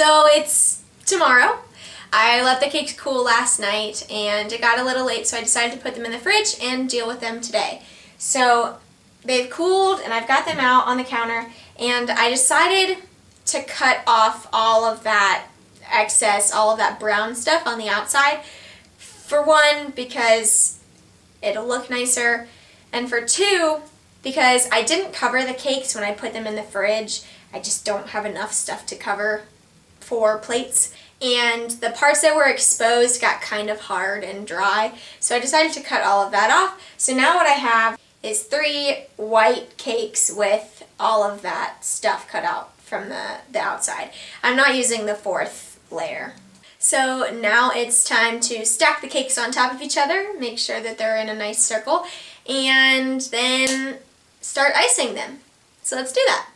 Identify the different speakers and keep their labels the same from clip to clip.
Speaker 1: So it's tomorrow. I let the cakes cool last night and it got a little late, so I decided to put them in the fridge and deal with them today. So they've cooled and I've got them out on the counter, and I decided to cut off all of that excess, all of that brown stuff on the outside. For one, because it'll look nicer, and for two, because I didn't cover the cakes when I put them in the fridge. I just don't have enough stuff to cover 4 plates, and the parts that were exposed got kind of hard and dry, so I decided to cut all of that off. So now what I have is 3 white cakes with all of that stuff cut out from the outside. I'm not using the 4th layer. So now it's time to stack the cakes on top of each other, make sure that they're in a nice circle, and then start icing them. So let's do that.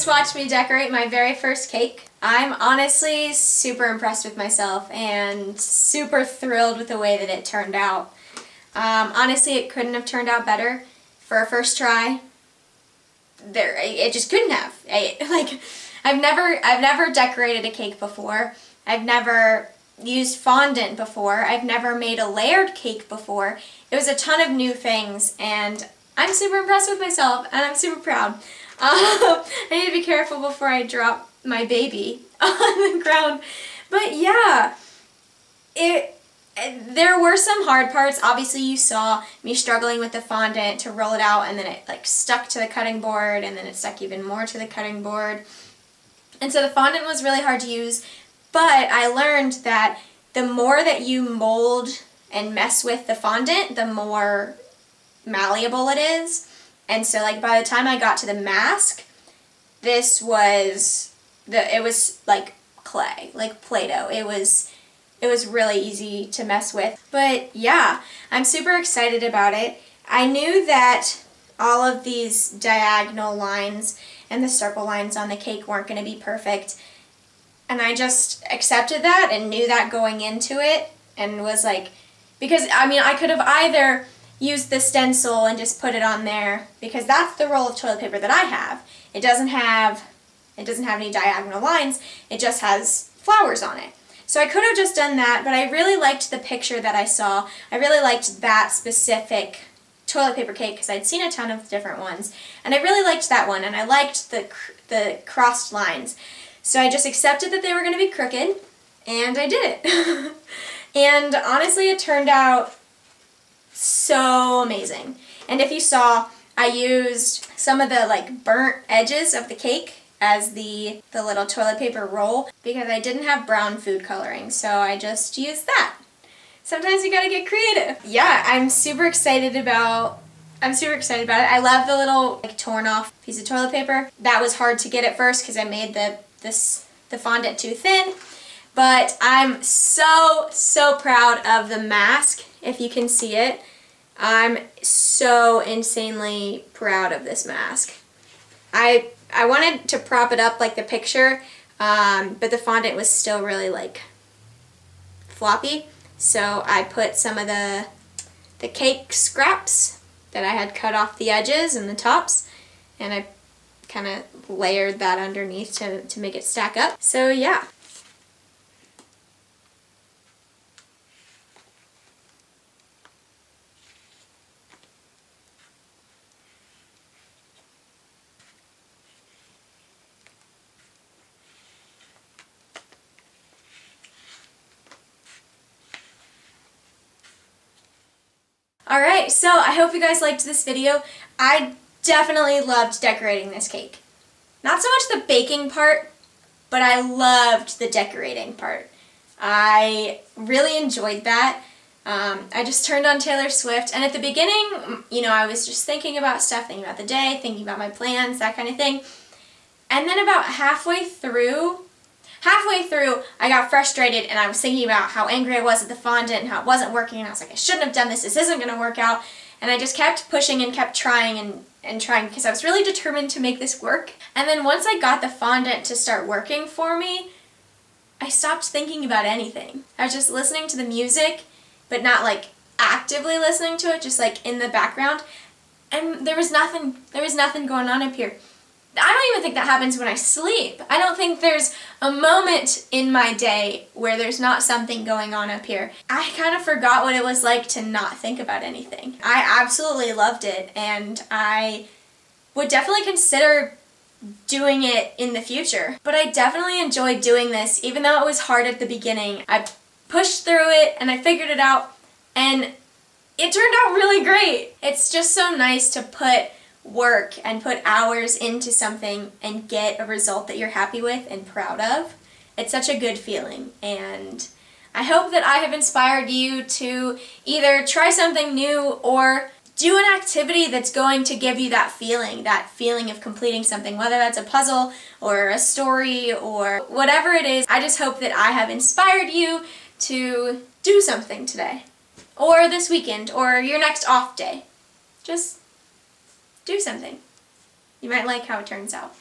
Speaker 1: just watched me decorate my very first cake. I'm honestly super impressed with myself and super thrilled with the way that it turned out. Honestly, it couldn't have turned out better for a first try. It just couldn't have. I've never decorated a cake before. I've never used fondant before. I've never made a layered cake before. It was a ton of new things, and I'm super impressed with myself, and I'm super proud. I need to be careful before I drop my baby on the ground. But yeah, there were some hard parts. Obviously, you saw me struggling with the fondant to roll it out, and then it like stuck to the cutting board, and then it stuck even more to the cutting board. And so the fondant was really hard to use, but I learned that the more that you mold and mess with the fondant, the more malleable it is. And so like by the time I got to the mask, it was like clay, like Play-Doh. It was really easy to mess with. But yeah, I'm super excited about it. I knew that all of these diagonal lines and the circle lines on the cake weren't going to be perfect. And I just accepted that and knew that going into it, and was like, because I mean, I could have either used the stencil and just put it on there, because that's the roll of toilet paper that I have. It doesn't have any diagonal lines, it just has flowers on it. So I could have just done that, but I really liked the picture that I saw. I really liked that specific toilet paper cake because I'd seen a ton of different ones, and I really liked that one, and I liked the crossed lines. So I just accepted that they were going to be crooked, and I did it. And honestly, it turned out so amazing. And if you saw, I used some of the like burnt edges of the cake as the little toilet paper roll because I didn't have brown food coloring, so I just used that. Sometimes you gotta get creative. Yeah, I'm super excited about it. I love the little like torn off piece of toilet paper. That was hard to get at first because I made the fondant too thin. But I'm so proud of the mask, if you can see it. I'm so insanely proud of this mask. I wanted to prop it up like the picture, but the fondant was still really like floppy. So I put some of the cake scraps that I had cut off the edges and the tops, and I kind of layered that underneath to make it stack up. So yeah. Alright, so I hope you guys liked this video. I definitely loved decorating this cake. Not so much the baking part, but I loved the decorating part. I really enjoyed that. I just turned on Taylor Swift, and at the beginning, you know, I was just thinking about stuff, thinking about the day, thinking about my plans, that kind of thing. And then about halfway through, I got frustrated, and I was thinking about how angry I was at the fondant and how it wasn't working, and I was like, I shouldn't have done this isn't going to work out. And I just kept pushing and kept trying and trying because I was really determined to make this work. And then once I got the fondant to start working for me, I stopped thinking about anything. I was just listening to the music, but not like actively listening to it, just like in the background. And there was nothing going on up here. I don't even think that happens when I sleep. I don't think there's a moment in my day where there's not something going on up here. I kind of forgot what it was like to not think about anything. I absolutely loved it, and I would definitely consider doing it in the future. But I definitely enjoyed doing this, even though it was hard at the beginning. I pushed through it, and I figured it out, and it turned out really great. It's just so nice to put work and put hours into something and get a result that you're happy with and proud of. It's such a good feeling, and I hope that I have inspired you to either try something new or do an activity that's going to give you that feeling of completing something, whether that's a puzzle or a story or whatever it is. I just hope that I have inspired you to do something today or this weekend or your next off day. Just do something. You might like how it turns out.